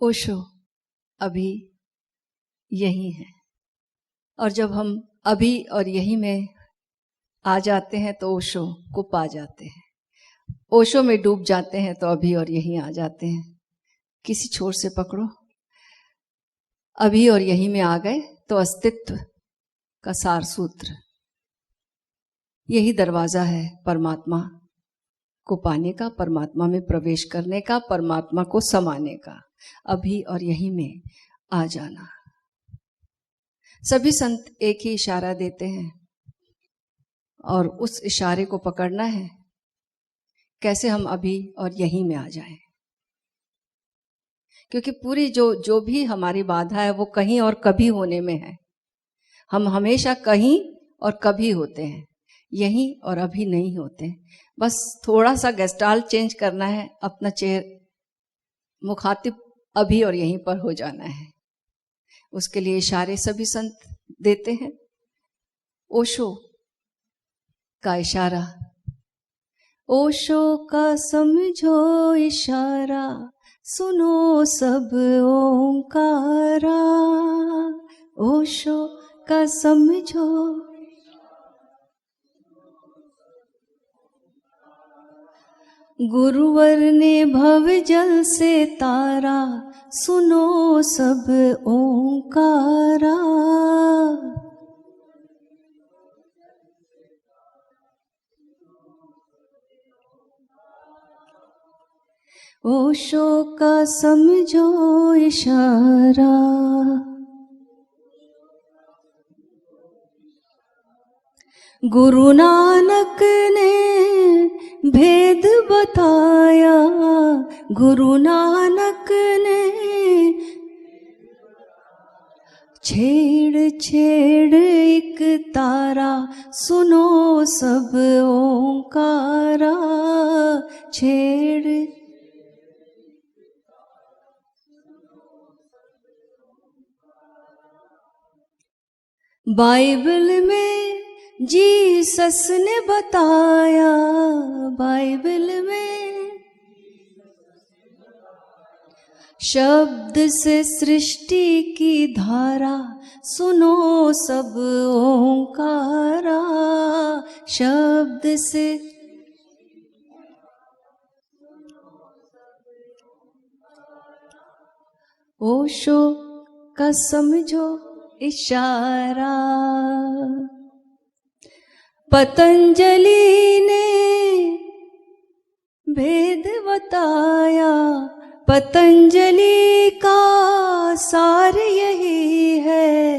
ओशो अभी यही है। और जब हम अभी और यही में आ जाते हैं तो ओशो को पा जाते हैं। ओशो में डूब जाते हैं तो अभी और यही आ जाते हैं। किसी छोर से पकड़ो, अभी और यही में आ गए तो अस्तित्व का सार सूत्र। यही दरवाजा है परमात्मा को पाने का, परमात्मा में प्रवेश करने का, परमात्मा को समाने का। अभी और यही में आ जाना। सभी संत एक ही इशारा देते हैं और उस इशारे को पकड़ना है। कैसे हम अभी और यहीं में आ जाएं, क्योंकि पूरी जो भी हमारी बाधा है वो कहीं और कभी होने में है। हम हमेशा कहीं और कभी होते हैं, यहीं और अभी नहीं होते। बस थोड़ा सा गेस्टाल चेंज करना है, अपना मुखातिब अभी और यहीं पर हो जाना है। उसके लिए इशारे सभी संत देते हैं। ओशो का इशारा, ओशो का समझो इशारा, सुनो सब ओंकारा। ओशो का समझो, गुरुवर ने भव जल से तारा, सुनो सब ओंकारा। ओशो का समझो इशारा, गुरु नानक ने भेद बताया, गुरु नानक ने छेड़ छेड़ एक तारा, सुनो सब ओंकारा। छेड़ बाइबल में जीसस ने बताया, बाइबल में शब्द से सृष्टि की धारा, सुनो सब ओंकारा। शब्द से ओशो का समझो इशारा। पतंजलि ने भेद बताया, पतंजलि का सार यही है।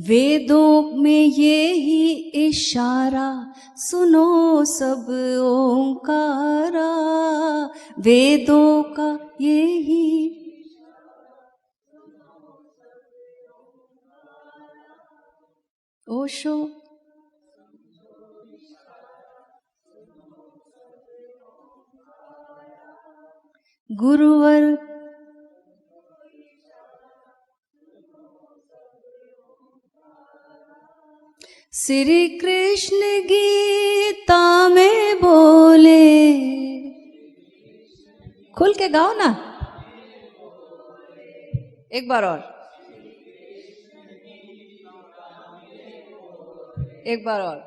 वेदों में ये ही इशारा, सुनो सब ओंकारा। वेदों का ये ही ओशो गुरुवर श्री कृष्ण गीता में बोले, खुल के गाओ ना एक बार और, एक बार और।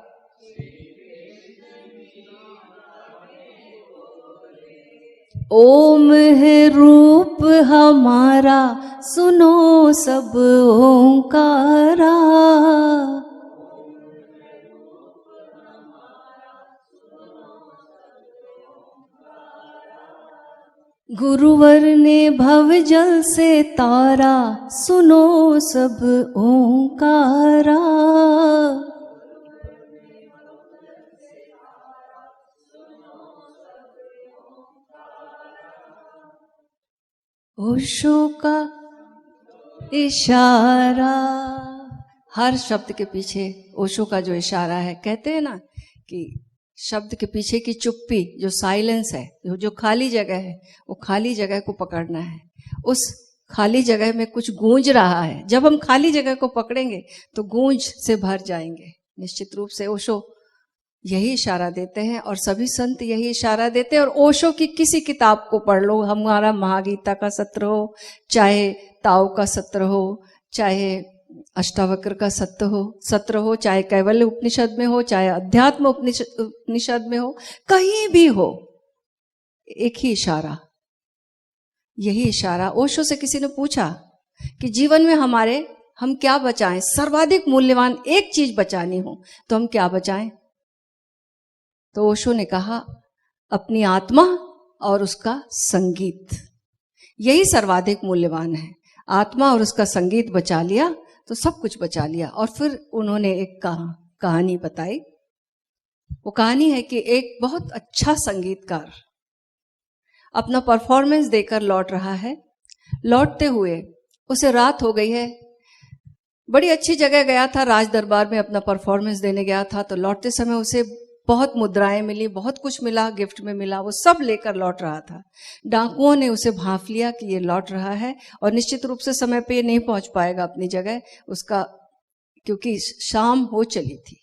ओम है रूप हमारा, सुनो सब ओंकारा। गुरुवर ने भव जल से तारा, सुनो सब ओंकारा। ओशो का इशारा। हर शब्द के पीछे ओशो का जो इशारा है, कहते हैं ना कि शब्द के पीछे की चुप्पी, जो साइलेंस है, जो खाली जगह है, वो खाली जगह को पकड़ना है। उस खाली जगह में कुछ गूंज रहा है। जब हम खाली जगह को पकड़ेंगे तो गूंज से भर जाएंगे निश्चित रूप से। ओशो यही इशारा देते हैं और सभी संत यही इशारा देते हैं। और ओशो की किसी किताब को पढ़ लो, हमारा महागीता का सत्र हो, चाहे ताओ का सत्र हो, चाहे अष्टावक्र का सत्र हो, चाहे कैवल्य उपनिषद में हो, चाहे अध्यात्म उपनिषद में हो, कहीं भी हो, एक ही इशारा, यही इशारा। ओशो से किसी ने पूछा कि जीवन में हमारे हम क्या बचाएं, सर्वाधिक मूल्यवान एक चीज बचानी हो तो हम क्या बचाएं? तो ओशो ने कहा अपनी आत्मा और उसका संगीत, यही सर्वाधिक मूल्यवान है। आत्मा और उसका संगीत बचा लिया तो सब कुछ बचा लिया। और फिर उन्होंने एक कहानी बताई। वो कहानी है कि एक बहुत अच्छा संगीतकार अपना परफॉर्मेंस देकर लौट रहा है। लौटते हुए उसे रात हो गई है, बड़ी अच्छी जगह गया था, राज दरबार में अपना परफॉर्मेंस देने गया था। तो लौटते समय उसे बहुत मुद्राएं मिली, बहुत कुछ मिला, गिफ्ट में मिला, वो सब लेकर लौट रहा था। डाकुओं ने उसे भांप लिया कि ये लौट रहा है और निश्चित रूप से समय पे नहीं पहुंच पाएगा अपनी जगह उसका, क्योंकि शाम हो चली थी।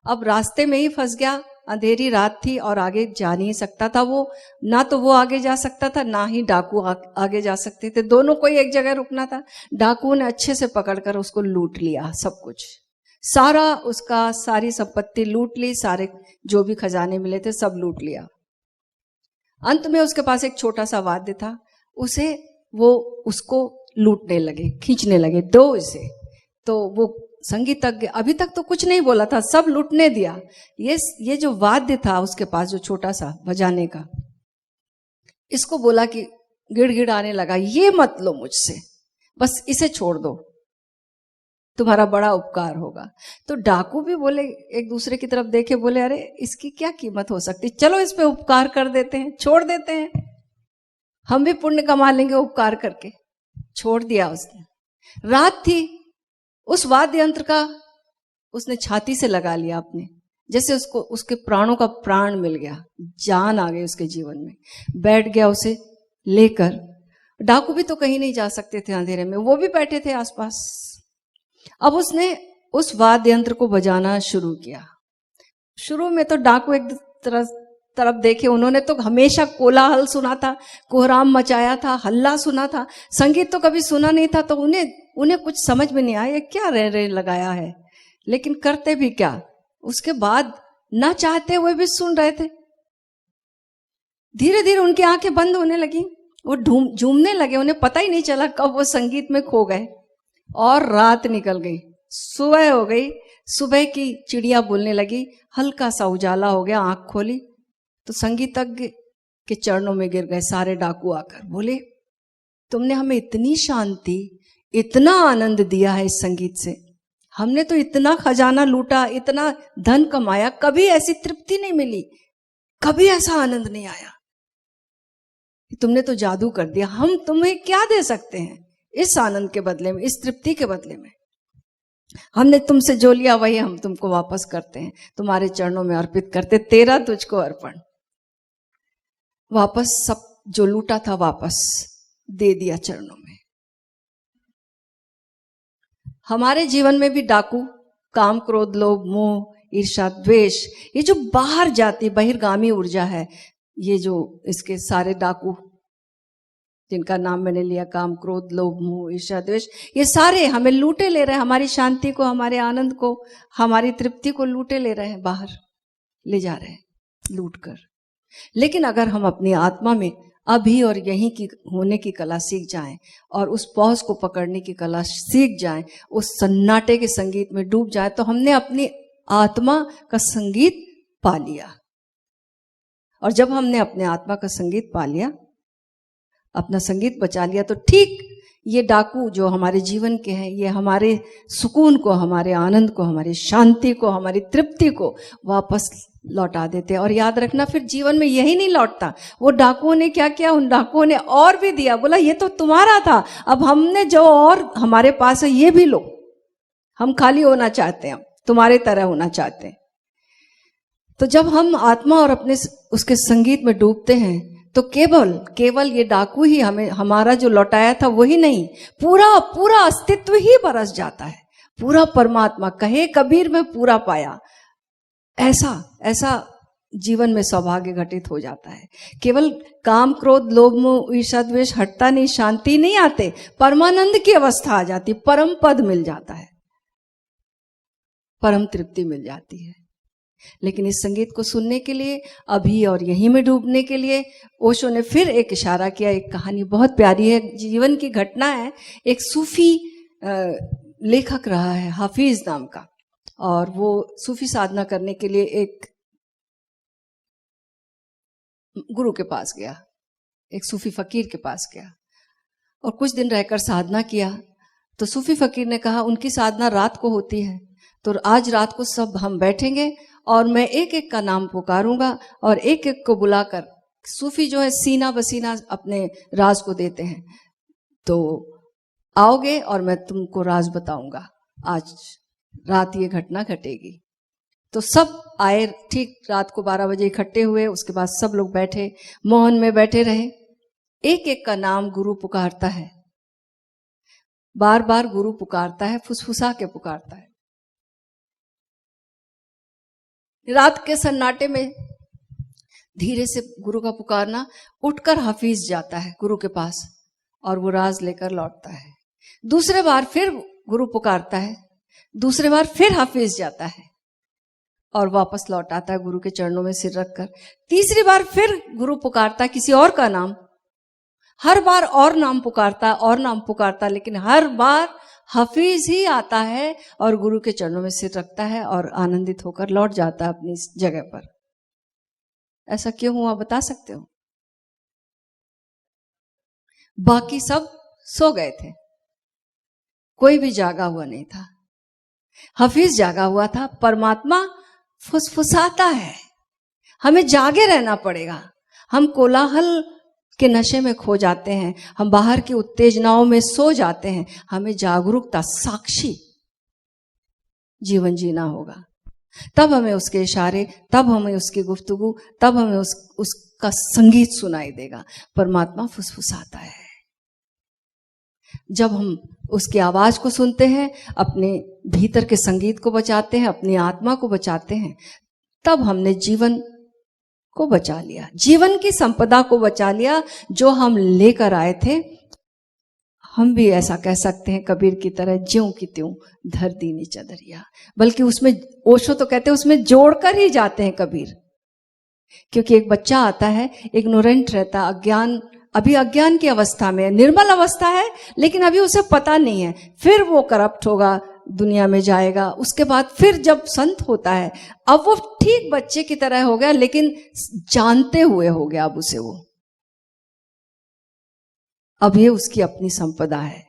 अब रास्ते में ही फंस गया, अंधेरी रात थी और आगे जा नहीं सकता था वो, ना तो वो आगे जा सकता था ना ही डाकू आगे जा सकते थे, दोनों को ही एक जगह रुकना था। डाकुओं ने अच्छे से पकड़कर उसको लूट लिया, सब कुछ, सारा उसका सारी संपत्ति लूट ली, सारे जो भी खजाने मिले थे सब लूट लिया। अंत में उसके पास एक छोटा सा वाद्य था, वो उसको लूटने लगे, खींचने लगे, दो इसे। तो वो संगीतज्ञ अभी तक तो कुछ नहीं बोला था, सब लूटने दिया। ये जो वाद्य था उसके पास, जो छोटा सा बजाने का, इसको बोला कि गिड़गिड़ आने लगा, ये मत लो मुझसे, बस इसे छोड़ दो, तुम्हारा बड़ा उपकार होगा। तो डाकू भी बोले, एक दूसरे की तरफ देखे, बोले अरे इसकी क्या कीमत हो सकती, चलो इस पे उपकार कर देते हैं, छोड़ देते हैं, हम भी पुण्य कमा लेंगे उपकार करके। छोड़ दिया उसने। रात थी, उस वाद्य यंत्र का उसने छाती से लगा लिया अपने, जैसे उसको उसके प्राणों का प्राण मिल गया, जान आ गई उसके जीवन में। बैठ गया उसे लेकर। डाकू भी तो कहीं नहीं जा सकते थे अंधेरे में, वो भी बैठे थे आसपास। अब उसने उस वाद्य यंत्र को बजाना शुरू किया। शुरू में तो डाकू एक तरफ देखे, उन्होंने तो हमेशा कोलाहल सुना था, कोहराम मचाया था, हल्ला सुना था, संगीत तो कभी सुना नहीं था। तो उन्हें कुछ समझ में नहीं आया, क्या रे लगाया है, लेकिन करते भी क्या। उसके बाद ना चाहते हुए भी सुन रहे थे। धीरे धीरे उनकी आंखें बंद होने लगी, वो झूमने लगे, उन्हें पता ही नहीं चला कब वो संगीत में खो गए। और रात निकल गई, सुबह हो गई, सुबह की चिड़िया बोलने लगी, हल्का सा उजाला हो गया, आंख खोली तो संगीतज्ञ के चरणों में गिर गए सारे डाकू आकर। बोले तुमने हमें इतनी शांति, इतना आनंद दिया है इस संगीत से, हमने तो इतना खजाना लूटा, इतना धन कमाया, कभी ऐसी तृप्ति नहीं मिली, कभी ऐसा आनंद नहीं आया, तुमने तो जादू कर दिया। हम तुम्हें क्या दे सकते हैं इस आनंद के बदले में, इस तृप्ति के बदले में? हमने तुमसे जो लिया वही हम तुमको वापस करते हैं, तुम्हारे चरणों में अर्पित करते, तेरा तुझको अर्पण। वापस सब जो लूटा था वापस दे दिया चरणों में। हमारे जीवन में भी डाकू काम, क्रोध, लोभ, मोह, ईर्ष्या, द्वेष, ये जो बाहर जाती बहिर्गामी ऊर्जा है, ये जो इसके सारे डाकू जिनका नाम मैंने लिया, काम, क्रोध, लोभ, मोह, ईर्ष्या, द्वेष, ये सारे हमें लूटे ले रहे हैं, हमारी शांति को, हमारे आनंद को, हमारी तृप्ति को लूटे ले रहे हैं, बाहर ले जा रहे हैं लूट कर। लेकिन अगर हम अपनी आत्मा में अभी और यहीं की होने की कला सीख जाएं और उस पॉज को पकड़ने की कला सीख जाएं, उस सन्नाटे के संगीत में डूब जाएं, तो हमने अपनी आत्मा का संगीत पा लिया। और जब हमने अपने आत्मा का संगीत पा लिया, अपना संगीत बचा लिया, तो ठीक ये डाकू जो हमारे जीवन के हैं, ये हमारे सुकून को, हमारे आनंद को, हमारी शांति को, हमारी तृप्ति को वापस लौटा देते हैं। और याद रखना, फिर जीवन में यही नहीं लौटता। वो डाकुओं ने क्या किया, उन डाकुओं ने और भी दिया, बोला ये तो तुम्हारा था, अब हमने जो और हमारे पास है ये भी लो, हम खाली होना चाहते हैं, तुम्हारे तरह होना चाहते हैं। तो जब हम आत्मा और अपने उसके संगीत में डूबते हैं, तो केवल ये डाकू ही हमें, हमारा जो लौटाया था वही नहीं, पूरा अस्तित्व ही बरस जाता है। पूरा परमात्मा, कहे कबीर में पूरा पाया, ऐसा ऐसा जीवन में सौभाग्य घटित हो जाता है। केवल काम, क्रोध, लोभ, मोह, ईर्ष्या, द्वेष हटता नहीं, शांति नहीं आते, परमानंद की अवस्था आ जाती, परम पद मिल जाता है, परम तृप्ति मिल जाती है। लेकिन इस संगीत को सुनने के लिए, अभी और यहीं में डूबने के लिए ओशो ने फिर एक इशारा किया। एक कहानी बहुत प्यारी है, जीवन की घटना है। एक सूफी लेखक रहा है हाफिज नाम का, और वो सूफी साधना करने के लिए एक गुरु के पास गया, एक सूफी फकीर के पास गया, और कुछ दिन रहकर साधना किया। तो सूफी फकीर ने कहा, उनकी साधना रात को होती है, तो आज रात को सब हम बैठेंगे और मैं एक एक का नाम पुकारूंगा और एक एक को बुलाकर, सूफी जो है सीना बसीना अपने राज को देते हैं, तो आओगे और मैं तुमको राज बताऊंगा, आज रात ये घटना घटेगी। तो सब आए, ठीक रात को 12 बजे इकट्ठे हुए। उसके बाद सब लोग बैठे, मौन में बैठे रहे। एक एक का नाम गुरु पुकारता है, बार बार गुरु पुकारता है, फुसफुसा के पुकारता है। रात के सन्नाटे में धीरे से गुरु का पुकारना, उठकर हाफिज जाता है गुरु के पास और वो राज लेकर लौटता है। दूसरे बार फिर गुरु पुकारता है, दूसरे बार फिर हाफिज जाता है और वापस लौट आता है गुरु के चरणों में सिर रखकर। तीसरी बार फिर गुरु पुकारता है किसी और का नाम, हर बार और नाम पुकारता और नाम पुकारता, लेकिन हर बार हाफिज ही आता है और गुरु के चरणों में सिर रखता है और आनंदित होकर लौट जाता है अपनी जगह पर। ऐसा क्यों हुआ बता सकते हो? बाकी सब सो गए थे, कोई भी जागा हुआ नहीं था, हाफिज जागा हुआ था। परमात्मा फुसफुसाता है, हमें जागे रहना पड़ेगा। हम कोलाहल के नशे में खो जाते हैं, हम बाहर की उत्तेजनाओं में सो जाते हैं। हमें जागरूकता, साक्षी जीवन जीना होगा, तब हमें उसके इशारे, तब हमें उसकी गुफ्तगू, तब हमें उसका संगीत सुनाई देगा। परमात्मा फुसफुसाता है। जब हम उसकी आवाज को सुनते हैं, अपने भीतर के संगीत को बचाते हैं, अपनी आत्मा को बचाते हैं, तब हमने जीवन को बचा लिया, जीवन की संपदा को बचा लिया जो हम लेकर आए थे। हम भी ऐसा कह सकते हैं कबीर की तरह, ज्यों की त्यों धर दीनी चदरिया। बल्कि उसमें ओशो तो कहते हैं उसमें जोड़कर ही जाते हैं कबीर। क्योंकि एक बच्चा आता है, इग्नोरेंट रहता, अज्ञान, अभी अज्ञान की अवस्था में, निर्मल अवस्था है, लेकिन अभी उसे पता नहीं है। फिर वो करप्ट होगा, दुनिया में जाएगा। उसके बाद फिर जब संत होता है, अब वो ठीक बच्चे की तरह हो गया, लेकिन जानते हुए हो गया अब उसे वो। अब ये उसकी अपनी संपदा है।